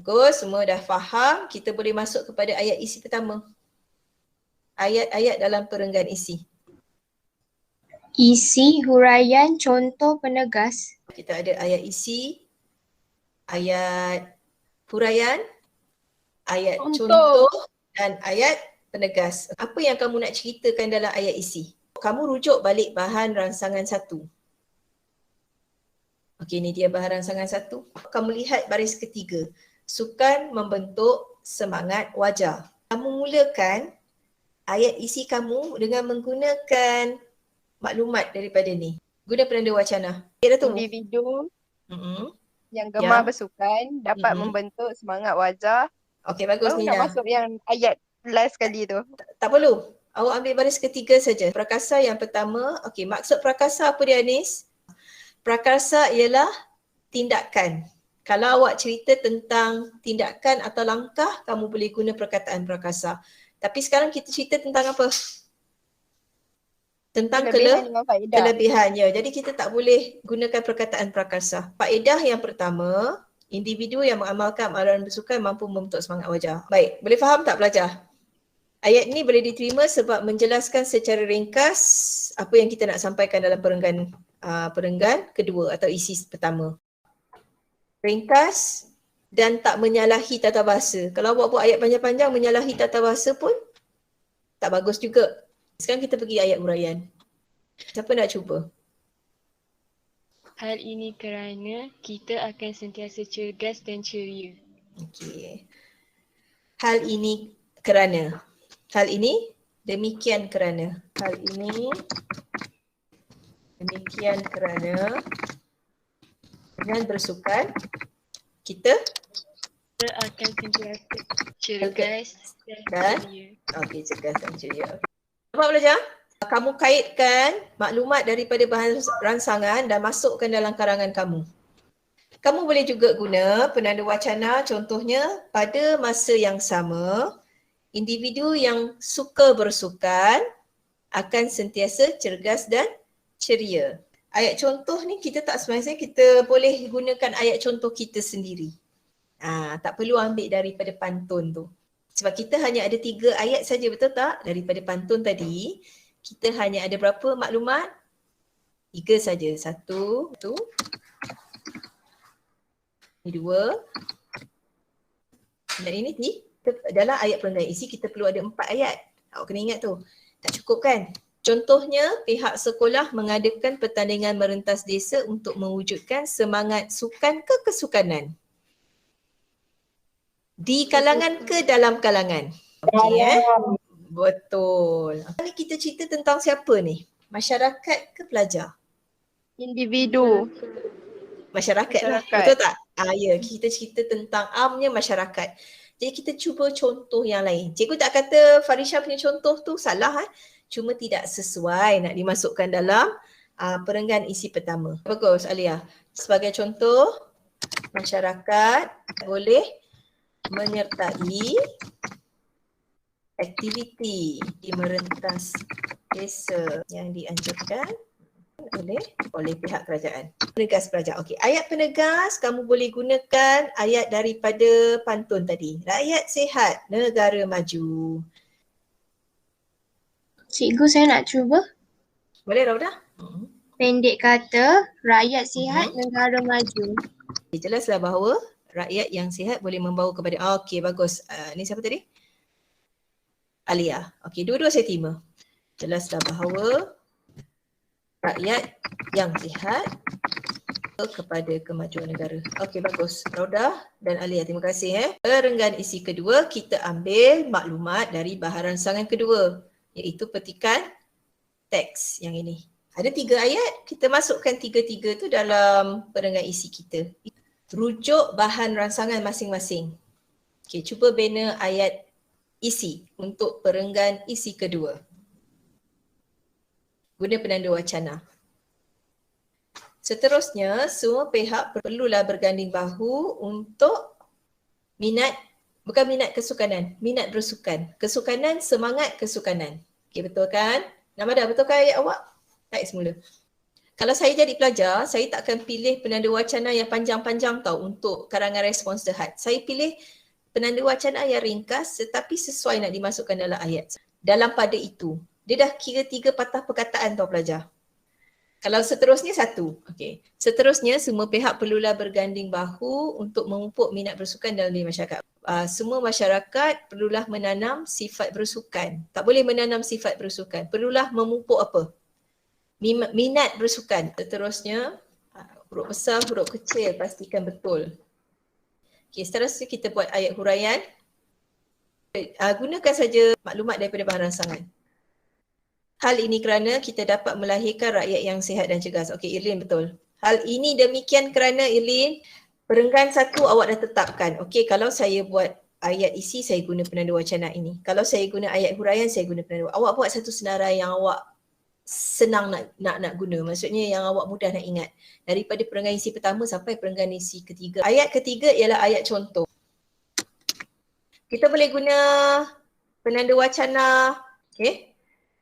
Bagus, semua dah faham. Kita boleh masuk kepada ayat isi pertama. Ayat-ayat dalam perenggan isi. Isi huraian contoh penegas. Kita ada ayat isi, ayat huraian, ayat contoh dan ayat penegas. Apa yang kamu nak ceritakan dalam ayat isi? Kamu rujuk balik bahan rangsangan 1. Okey, ni dia bahan rangsangan 1. Kamu lihat baris ketiga. Sukan membentuk semangat wajah. Kamu mulakan ayat isi kamu dengan menggunakan maklumat daripada ni. Guna penanda wacana. Kira tu. Individu yang Ya. gemar bersukan dapat membentuk semangat wajah. Okey, bagus Baru Nina. nak masuk yang ayat last kali tu. Tak perlu. Awak ambil baris ketiga saja. Prakasa yang pertama. Okey, maksud prakasa apa dia, Anis? Prakasa ialah tindakan. Kalau awak cerita tentang tindakan atau langkah, kamu boleh guna perkataan prakasa. Tapi sekarang kita cerita tentang apa? Tentang kelebihannya. Jadi kita tak boleh gunakan perkataan prakasa. Faedah yang pertama, individu yang mengamalkan amalan bersukan mampu membentuk semangat wajah. Baik, boleh faham tak pelajar? Ayat ni boleh diterima sebab menjelaskan secara ringkas apa yang kita nak sampaikan dalam perenggan kedua atau isi pertama. Ringkas dan tak menyalahi tata bahasa. Kalau awak buat ayat panjang-panjang menyalahi tata bahasa pun tak bagus juga. Sekarang kita pergi ayat huraian. Siapa nak cuba? Hal ini kerana kita akan sentiasa cergas dan ceria. Okey. Hal ini kerana. Hal ini demikian kerana. Hal ini demikian kerana dengan bersukan kita akan sentiasa cergas dan ceria. Okey, cergas dan ceria. Nampak belajar? Kamu kaitkan maklumat daripada bahan rangsangan dan masukkan dalam karangan kamu. Kamu boleh juga guna penanda wacana, contohnya pada masa yang sama, individu yang suka bersukan akan sentiasa cergas dan ceria. Ayat contoh ni kita tak semasa kita boleh gunakan ayat contoh kita sendiri. Tak perlu ambil daripada pantun tu. Sebab kita hanya ada 3 ayat saja, betul tak? Daripada pantun tadi, kita hanya ada berapa maklumat? 3 saja. 1, 2, dan ini dalam ayat perenggan isi kita perlu ada 4 ayat. Awak kena ingat tu. Tak cukup kan? Contohnya, pihak sekolah mengadakan pertandingan merentas desa untuk mewujudkan semangat sukan ke kesukanan. Di kalangan ke dalam kalangan? Okey Betul. Ni kita cerita tentang siapa ni? Masyarakat ke pelajar? Individu. Masyarakat lah. Betul tak? Ya, kita cerita tentang amnya masyarakat. Jadi kita cuba contoh yang lain. Cikgu tak kata Farisha punya contoh tu salah. Cuma tidak sesuai nak dimasukkan dalam perenggan isi pertama. Bagus Alia. Sebagai contoh, masyarakat boleh menyertai aktiviti di merentas desa yang dianjurkan oleh pihak kerajaan. Penegas pelajar. Okey, ayat penegas kamu boleh gunakan ayat daripada pantun tadi. Rakyat sihat, negara maju. Cikgu, saya nak cuba. Boleh Raudah? Pendek kata, rakyat sihat, negara maju. Jelaslah bahawa rakyat yang sihat boleh membawa kepada okey, bagus. Ni siapa tadi? Alia. Okey, dua-dua saya terima. Jelaslah bahawa rakyat yang sihat kepada kemajuan negara. Okey, bagus. Raudah dan Alia, terima kasih. Perenggan isi kedua, kita ambil maklumat dari bahan rangsangan kedua, iaitu petikan teks yang ini. Ada 3 ayat, kita masukkan 3-3 tu dalam perenggan isi kita. Rujuk bahan rangsangan masing-masing. Okey, cuba bina ayat isi untuk perenggan isi kedua. Guna penanda wacana. Seterusnya, semua pihak perlulah berganding bahu untuk bukan minat kesukanan, minat bersukan. Kesukanan, semangat kesukanan. Okey, betul kan? Namada, betul kan ayat awak? Tarik semula. Kalau saya jadi pelajar, saya tak akan pilih penanda wacana yang panjang-panjang tau untuk karangan respons The Hut. Saya pilih penanda wacana yang ringkas tetapi sesuai nak dimasukkan dalam ayat. Dalam pada itu, dia dah kira 3 patah perkataan tau pelajar. Kalau seterusnya 1. Okey. Seterusnya semua pihak perlulah berganding bahu untuk memupuk minat bersukan dalam diri masyarakat. Semua masyarakat perlulah menanam sifat bersukan. Tak boleh menanam sifat bersukan. Perlulah memupuk apa? Minat bersukan. Seterusnya, huruf besar, huruf kecil, pastikan betul. Okey, seterusnya kita buat ayat huraian. Gunakan saja maklumat daripada bahan rangsangan. Hal ini kerana kita dapat melahirkan rakyat yang sihat dan cergas. Okey, Irlin betul. Hal ini demikian kerana Irlin, perenggan 1 awak dah tetapkan. Okey, kalau saya buat ayat isi, saya guna penanda wacana ini. Kalau saya guna ayat huraian, saya guna penanda. Awak buat satu senarai yang awak senang nak guna. Maksudnya yang awak mudah nak ingat. Daripada perenggan isi pertama sampai perenggan isi ketiga. Ayat ketiga ialah ayat contoh. Kita boleh guna penanda wacana, okey,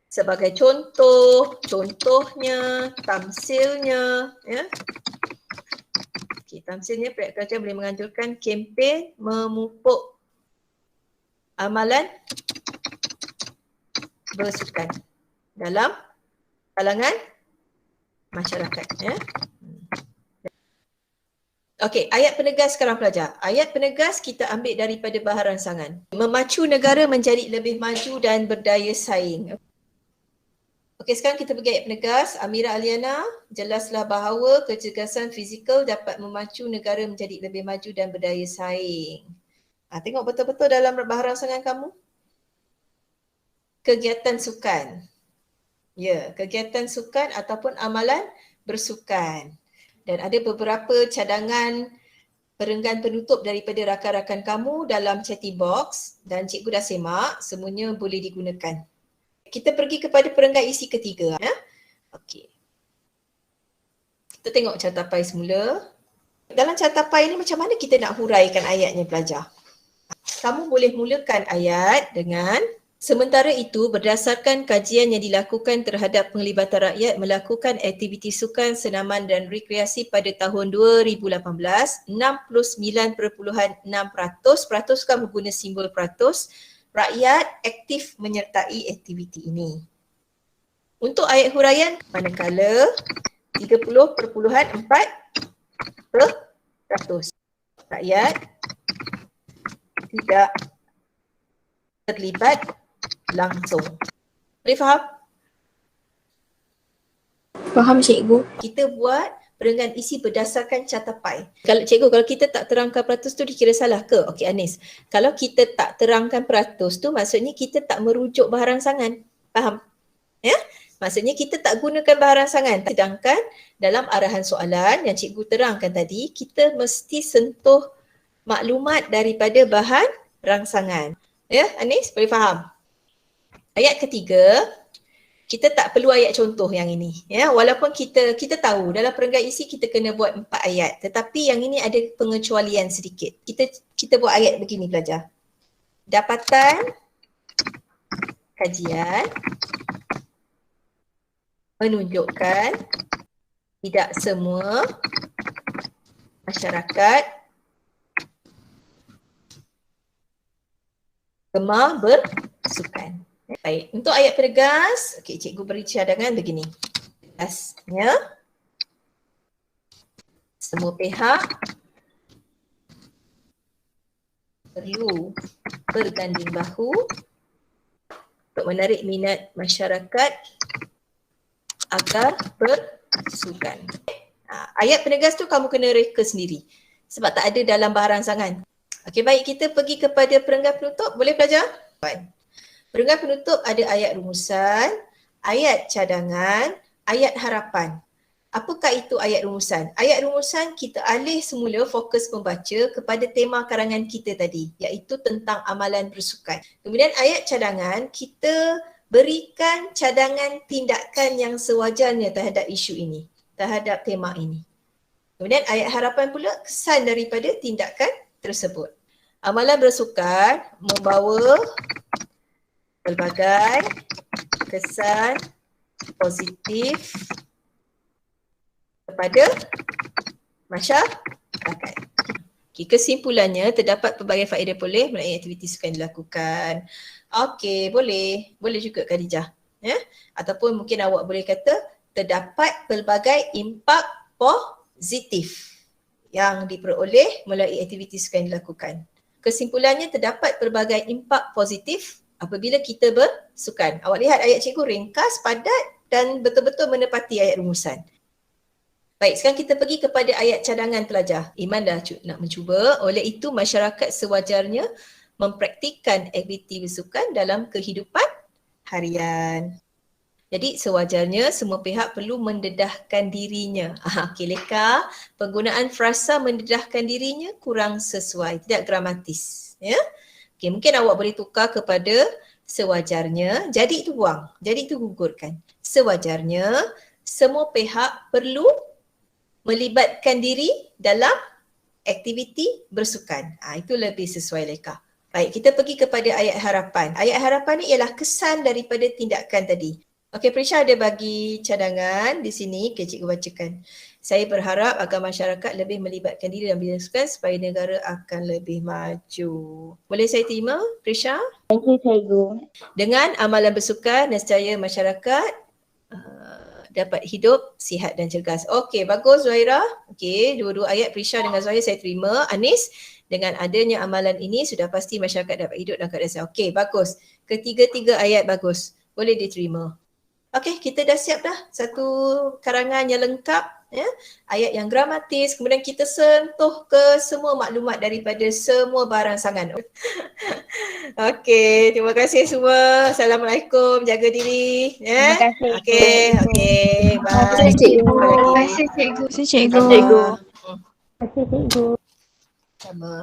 sebagai contoh, contohnya, tamsilnya, ya. Okey, tamsilnya pihak kerajaan boleh menganjurkan kempen memupuk amalan bersukan dalam kalangan masyarakat, ya. Okey, ayat penegas sekarang pelajar. Ayat penegas kita ambil daripada bahan rangsangan. Memacu negara menjadi lebih maju dan berdaya saing. Okey, sekarang kita pergi ayat penegas. Amira Aliana, jelaslah bahawa kecergasan fizikal dapat memacu negara menjadi lebih maju dan berdaya saing. Tengok betul-betul dalam bahan rangsangan kamu. Kegiatan sukan. Ya, kegiatan sukan ataupun amalan bersukan. Dan ada beberapa cadangan perenggan penutup daripada rakan-rakan kamu dalam chatting box dan cikgu dah semak, semuanya boleh digunakan. Kita pergi kepada perenggan isi ketiga. Ya? Okey. Kita tengok cartapai semula. Dalam cartapai ni macam mana kita nak huraikan ayatnya pelajar? Kamu boleh mulakan ayat dengan sementara itu, berdasarkan kajian yang dilakukan terhadap penglibatan rakyat melakukan aktiviti sukan, senaman dan rekreasi pada tahun 2018, 69.6% kamu guna simbol peratus, rakyat aktif menyertai aktiviti ini. Untuk ayat huraian, manakala 30.4% rakyat tidak terlibat langsung. Boleh faham? Faham cikgu. Kita buat perenggan isi berdasarkan cartapai. Kalau kita tak terangkan peratus tu dikira salah ke? Okey Anis. Kalau kita tak terangkan peratus tu maksudnya kita tak merujuk bahan rangsangan. Faham? Ya? Maksudnya kita tak gunakan bahan rangsangan. Sedangkan dalam arahan soalan yang cikgu terangkan tadi, kita mesti sentuh maklumat daripada bahan rangsangan. Ya, Anis boleh faham? Ayat ketiga, kita tak perlu ayat contoh yang ini. Ya, walaupun kita tahu dalam perenggan isi kita kena buat 4 ayat, tetapi yang ini ada pengecualian sedikit. Kita buat ayat begini pelajar. Dapatan kajian menunjukkan tidak semua masyarakat gemar bersukan. Baik, untuk ayat penegas, okey, cikgu beri cadangan begini. Tegasnya, semua pihak perlu berganding bahu untuk menarik minat masyarakat agar bersukan. Ayat penegas tu kamu kena reka sendiri sebab tak ada dalam bahan rangsangan. Okey, baik, kita pergi kepada perenggan penutup. Boleh pelajar? Perenggan penutup ada ayat rumusan, ayat cadangan, ayat harapan. Apakah itu ayat rumusan? Ayat rumusan kita alih semula fokus pembaca kepada tema karangan kita tadi, iaitu tentang amalan bersukan. Kemudian ayat cadangan kita berikan cadangan tindakan yang sewajarnya terhadap isu ini, terhadap tema ini. Kemudian ayat harapan pula kesan daripada tindakan tersebut. Amalan bersukan membawa pelbagai kesan positif kepada masyarakat. Okay, kesimpulannya, terdapat pelbagai faedah boleh melalui aktiviti sukan dilakukan. Okey, boleh. Boleh juga Khadijah. Ya? Ataupun mungkin awak boleh kata terdapat pelbagai impak positif yang diperoleh melalui aktiviti sukan dilakukan. Kesimpulannya, terdapat pelbagai impak positif apabila kita bersukan. Awak lihat ayat cikgu ringkas, padat dan betul-betul menepati ayat rumusan. Baik, sekarang kita pergi kepada ayat cadangan pelajar. Iman dah nak mencuba, oleh itu masyarakat sewajarnya mempraktikkan aktiviti bersukan dalam kehidupan harian. Jadi sewajarnya semua pihak perlu mendedahkan dirinya. Okey, Leka, penggunaan frasa mendedahkan dirinya kurang sesuai, tidak gramatis. Ya? Okey, mungkin awak boleh tukar kepada sewajarnya, jadi itu buang, jadi itu gugurkan. Sewajarnya semua pihak perlu melibatkan diri dalam aktiviti bersukan. Itu lebih sesuai Leka. Baik, kita pergi kepada ayat harapan. Ayat harapan ni ialah kesan daripada tindakan tadi. Okey, Prisha ada bagi cadangan di sini. Okay, cikgu bacakan. Saya berharap agar masyarakat lebih melibatkan diri dalam bidang sukan supaya negara akan lebih maju. Boleh saya terima, Prisha? Thank you, cikgu. Dengan amalan bersukan, nescaya masyarakat dapat hidup sihat dan cergas. Okey, bagus Zuhaira. Okey, dua-dua ayat Prisha dengan Zuhaira saya terima. Anis, dengan adanya amalan ini sudah pasti masyarakat dapat hidup dalam keadaan sihat. Okey, bagus. Ketiga-tiga ayat bagus. Boleh diterima. Okey, kita dah siap dah satu karangan yang lengkap. Ya, ayat yang gramatis, kemudian kita sentuh ke semua maklumat daripada semua barangsangan. Okey, terima kasih semua. Assalamualaikum, jaga diri. Ya. Terima kasih. Okey, bye. Terima kasih, cikgu. Jumpa lagi. Terima kasih, cikgu. Sama. Terima kasih, cikgu. Sama.